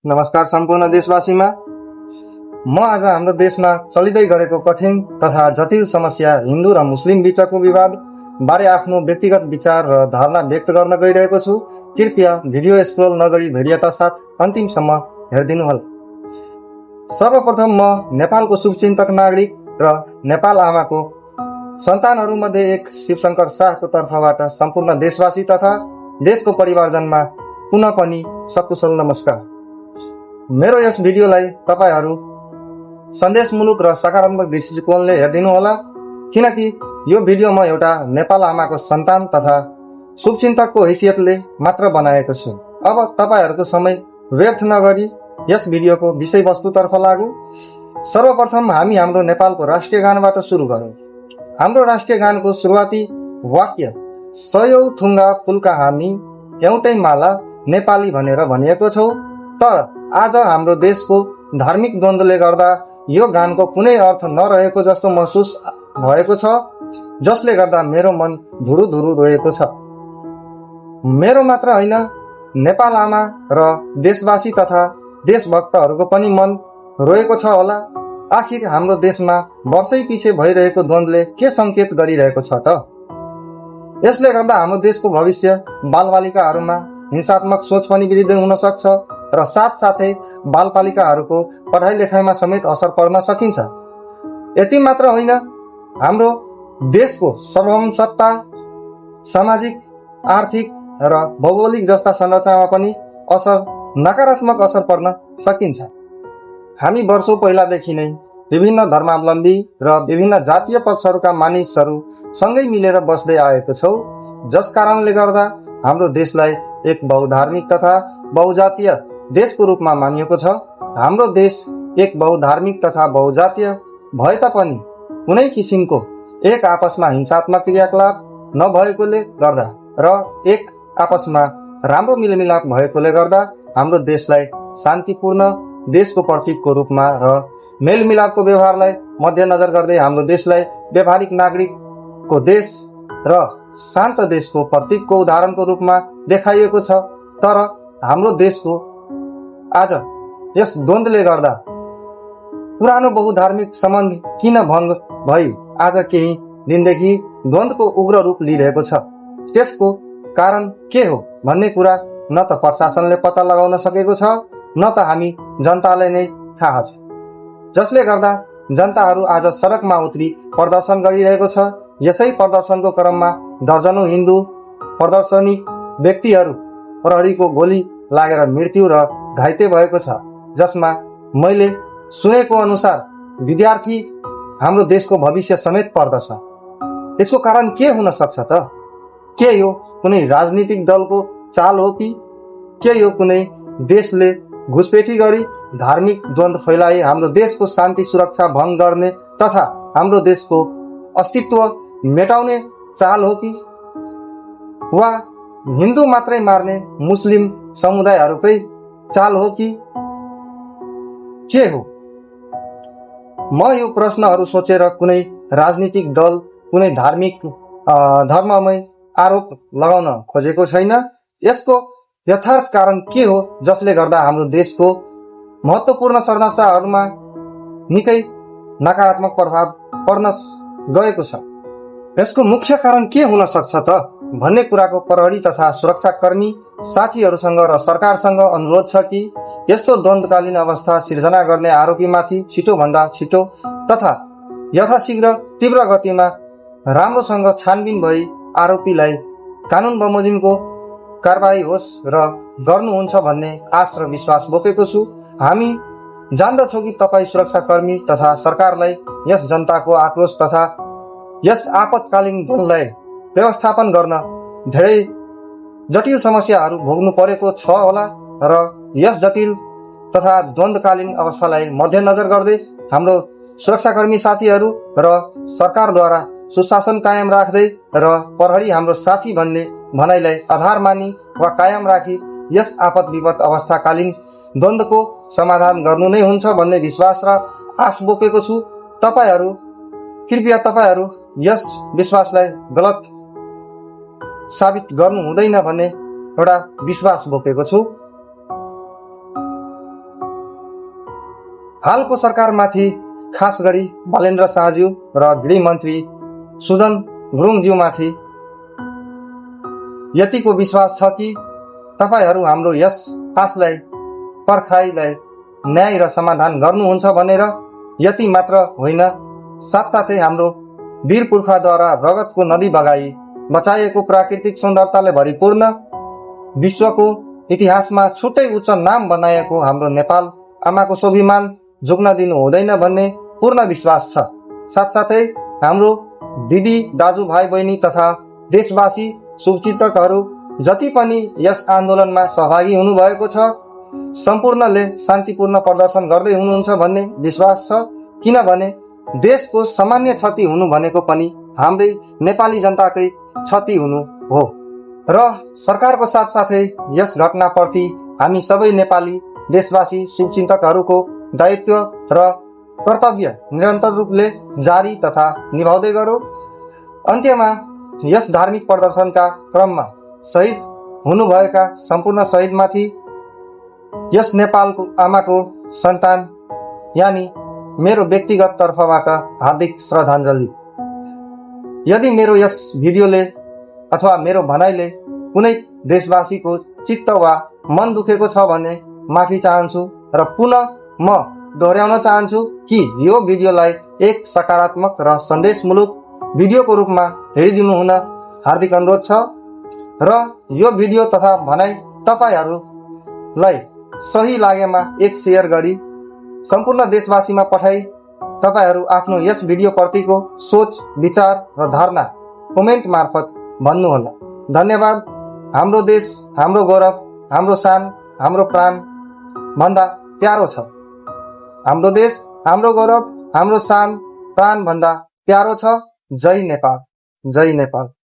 नमस्कार सम्पूर्ण देशवासीमा। म आज हाम्रो देशमा चलिँदै गरेको कठिन तथा जटिल समस्या हिन्दू र मुस्लिम बीचको विवाद बारे आफ्नो व्यक्तिगत विचार र धारणा व्यक्त गर्न गइरहेको छु। कृपया भिडियो स्क्रोल नगरी धैर्यता साथ अन्तिमसम्म हेरिदिनुहोला। सर्वप्रथम म नेपालको शुभचिन्तक नागरिक र नेपाल आमाको सन्तानहरूमध्ये एक शिवशंकर शाहको तर्फबाट सम्पूर्ण देशवासी तथा देशको परिवारजनमा पुनः पनि सकुशल नमस्कार। मेरो यस भिडियोलाई तपाईहरू सन्देशमूलक र सकारात्मक दृष्टिकोणले हेरिदिनुहोला, किनकि यो भिडियो म एउटा नेपाल आमाको सन्तान तथा शुभचिन्तकको हैसियतले मात्र बनाएको छु। अब तपाईहरूको समय व्यर्थ नगरी यस भिडियोको विषयवस्तुतर्फ लागौं। सर्वप्रथम हामी हाम्रो नेपालको राष्ट्रिय गानबाट सुरु गरौं। हाम्रो राष्ट्रिय गानको सुरुवाती वाक्य सयौं थुङ्गा फुलका हामी एउटै माला नेपाली भनेर भनिएको छौं। तर आज हाम्रो देशको धार्मिक द्वन्द्वले गर्दा यो गानको कुनै अर्थ नरहेको जस्तो महसुस भएको छ, जसले गर्दा मेरो मन धुरु धुरु रोएको छ। मेरो मात्र होइन, नेपाल आमा र देशवासी तथा देशभक्तहरूको पनि मन रोएको छ होला। आखिर हाम्रो देशमा वर्षै पछि भइरहेको द्वन्द्वले के संकेत गरिरहेको छ त? यसले गर्दा हाम्रो देशको भविष्य बालबालिकाहरूमा हिंसात्मक सोच पनि वृद्धि हुन सक्छ र साथसाथै बालबालिकाहरूको पढाइ लेखाइमा समेत असर पर्न सकिन्छ। यति मात्र होइन, हाम्रो देशको सार्वभौम सत्ता, सामाजिक, आर्थिक र भौगोलिक जस्ता संरचनामा पनि नकारात्मक असर पर्न सकिन्छ। हामी वर्षौं पहिलादेखि नै विभिन्न धर्मावलम्बी र विभिन्न जातीय पक्षहरूका मानिसहरू सँगै मिलेर बस्दै आएको छौं, जस कारणले गर्दा हाम्रो देशलाई एक बहुधार्मिक तथा बहुजातीय देशको रूपमा मानिएको छ। हाम्रो देश एक बहुधार्मिक तथा बहुजातीय भए तापनि कुनै किसिमको एक आपसमा हिंसात्मक क्रियाकलाप नभएकोले गर्दा र एक आपसमा राम्रो मेलमिलाप भएकोले गर्दा हाम्रो देशलाई शान्तिपूर्ण देशको प्रतीकको रूपमा र मेलमिलापको व्यवहारलाई मध्यनजर गर्दै हाम्रो देशलाई व्यावहारिक नागरिकको देश र शान्त देशको प्रतीकको उदाहरणको रूपमा देखाइएको छ। तर हाम्रो देशको आज यस द्वन्द्वले गर्दा पुरानो बहुधार्मिक सम्बन्ध किन भङ्ग भई आज केही दिनदेखि द्वन्द्वको उग्र रूप लिइरहेको छ? त्यसको कारण के हो भन्ने कुरा न त प्रशासनले पत्ता लगाउन सकेको छ, न त हामी जनतालाई नै थाहा छ, जसले गर्दा जनताहरू आज सडकमा उत्री प्रदर्शन गरिरहेको छ। यसै प्रदर्शनको क्रममा दर्जनौं हिन्दू प्रदर्शनी व्यक्तिहरू प्रहरीको गोली लागेर मृत्यु र घाइते भएको छ, जसमा मैले सुनेको अनुसार विद्यार्थी हाम्रो देशको भविष्य समेत पर्दछ। यसको कारण के हुन सक्छ त? के यो कुनै राजनीतिक दलको चाल हो कि के यो कुनै देशले घुसपेठी गरी धार्मिक द्वन्द्व फैलाई हाम्रो देशको शान्ति सुरक्षा भङ्ग गर्ने तथा हाम्रो देशको अस्तित्व मेटाउने चाल हो कि वा हिन्दू मात्रै मार्ने मुस्लिम समुदायहरूकै चाल हो कि के हो? म यो प्रश्नहरू सोचेर कुनै राजनीतिक दल, कुनै धार्मिक धर्ममै आरोप लगाउन खोजेको छैन। यसको यथार्थ कारण के हो जसले गर्दा हाम्रो देशको महत्त्वपूर्ण संरचनाहरूमा निकै नकारात्मक प्रभाव पर्न गएको छ? यसको मुख्य कारण के हुन सक्छ त भन्ने कुराको प्रहरी तथा सुरक्षाकर्मी साथीहरूसँग र सरकारसँग अनुरोध छ कि यस्तो द्वन्द्वकालीन अवस्था सिर्जना गर्ने आरोपीमाथि छिटोभन्दा छिटो तथा यथाशीघ्र तीव्र गतिमा राम्रोसँग छानबिन भई आरोपीलाई कानून बमोजिमको कारबाही होस् र गर्नुहुन्छ भन्ने आश र विश्वास बोकेको छु। हामी जान्दछौँ कि तपाईँ सुरक्षाकर्मी तथा सरकारलाई यस जनताको आक्रोश तथा यस आपतकालीन दललाई व्यवस्थापन गर्न धेरै जटिल समस्याहरू भोग्नु परेको छ होला र यस जटिल तथा द्वन्द्वकालीन अवस्थालाई मध्यनजर गर्दै हाम्रो सुरक्षाकर्मी साथीहरू र सरकारद्वारा सुशासन कायम राख्दै र प्रहरी हाम्रो साथी भन्ने भनाइलाई आधार मानी वा कायम राखी यस आपत विपद अवस्थाकालीन द्वन्द्वको समाधान गर्नु नै हुन्छ भन्ने विश्वास र आश बोकेको छु। कृपया तपाईहरू यस विश्वासलाई गलत साबित गर्नु हुँदैन भन्ने एउटा विश्वास बोकेको छु। हालको सरकारमाथि खास गरी बालेन्द्र शाहज्यू र गृहमन्त्री सुदन गुरुङज्यूमाथि यतिको विश्वास छ कि तपाईहरू हाम्रो यस आशलाई पर्खाइलाई न्याय र समाधान गर्नुहुन्छ भनेर। यति मात्र होइन, साथसाथै हाम्रो वीर पुर्खाद्वारा रगतको नदी बगाई बचाइएको प्राकृतिक सुन्दरताले भरिपूर्ण विश्वको इतिहासमा छुट्टै उच्च नाम बनाएको हाम्रो नेपाल आमाको स्वाभिमान झुक्न दिनु हुँदैन भन्ने पूर्ण विश्वास छ। साथसाथै हाम्रो दिदी दाजुभाइ बहिनी तथा देशवासी शुभचिन्तकहरू जति पनि यस आन्दोलनमा सहभागी हुनुभएको छ, सम्पूर्णले शान्तिपूर्ण प्रदर्शन गर्दै हुनुहुन्छ भन्ने विश्वास छ। किनभने देशको सामान्य क्षति हुनु भनेको पनि हाम्रै नेपाली जनताकै क्षति हुनु हो र सरकारको साथसाथै यस घटनाप्रति हामी सबै नेपाली देशवासी शुभचिन्तकहरूको दायित्व र कर्तव्य निरन्तर रूपले जारी तथा निभाउँदै गरौँ। अन्त्यमा यस धार्मिक प्रदर्शनका क्रममा शहीद हुनुभएका सम्पूर्ण शहीदमाथि यस नेपालको आमाको सन्तान यानी मेरो व्यक्तिगत तर्फबाट हार्दिक श्रद्धाञ्जली। यदि मेरो यस भिडियोले अथवा मेरो भनाइले कुनै देशवासीको चित्त वा मन दुखेको छ भने माफी चाहन्छु र पुनः म दोहोर्याउन चाहन्छु कि यो भिडियोलाई एक सकारात्मक र सन्देशमूलक भिडियोको रूपमा हेरिदिनु हुन हार्दिक अनुरोध छ र यो भिडियो तथा भनाइ तपाईहरूलाई सही लागेमा एक शेयर गरी सम्पूर्ण देशवासीमा पठाई तपाईहरू आफ्नो यस भिडियो प्रतिको सोच विचार र धारणा कमेन्ट मार्फत भन्नुहोला। धन्यवाद। हाम्रो देश हाम्रो गौरव हाम्रो शान हाम्रो प्राण भन्दा प्यारो छ। हाम्रो देश हाम्रो गौरव हाम्रो शान प्राण भन्दा प्यारो छ। जय नेपाल, जय नेपाल।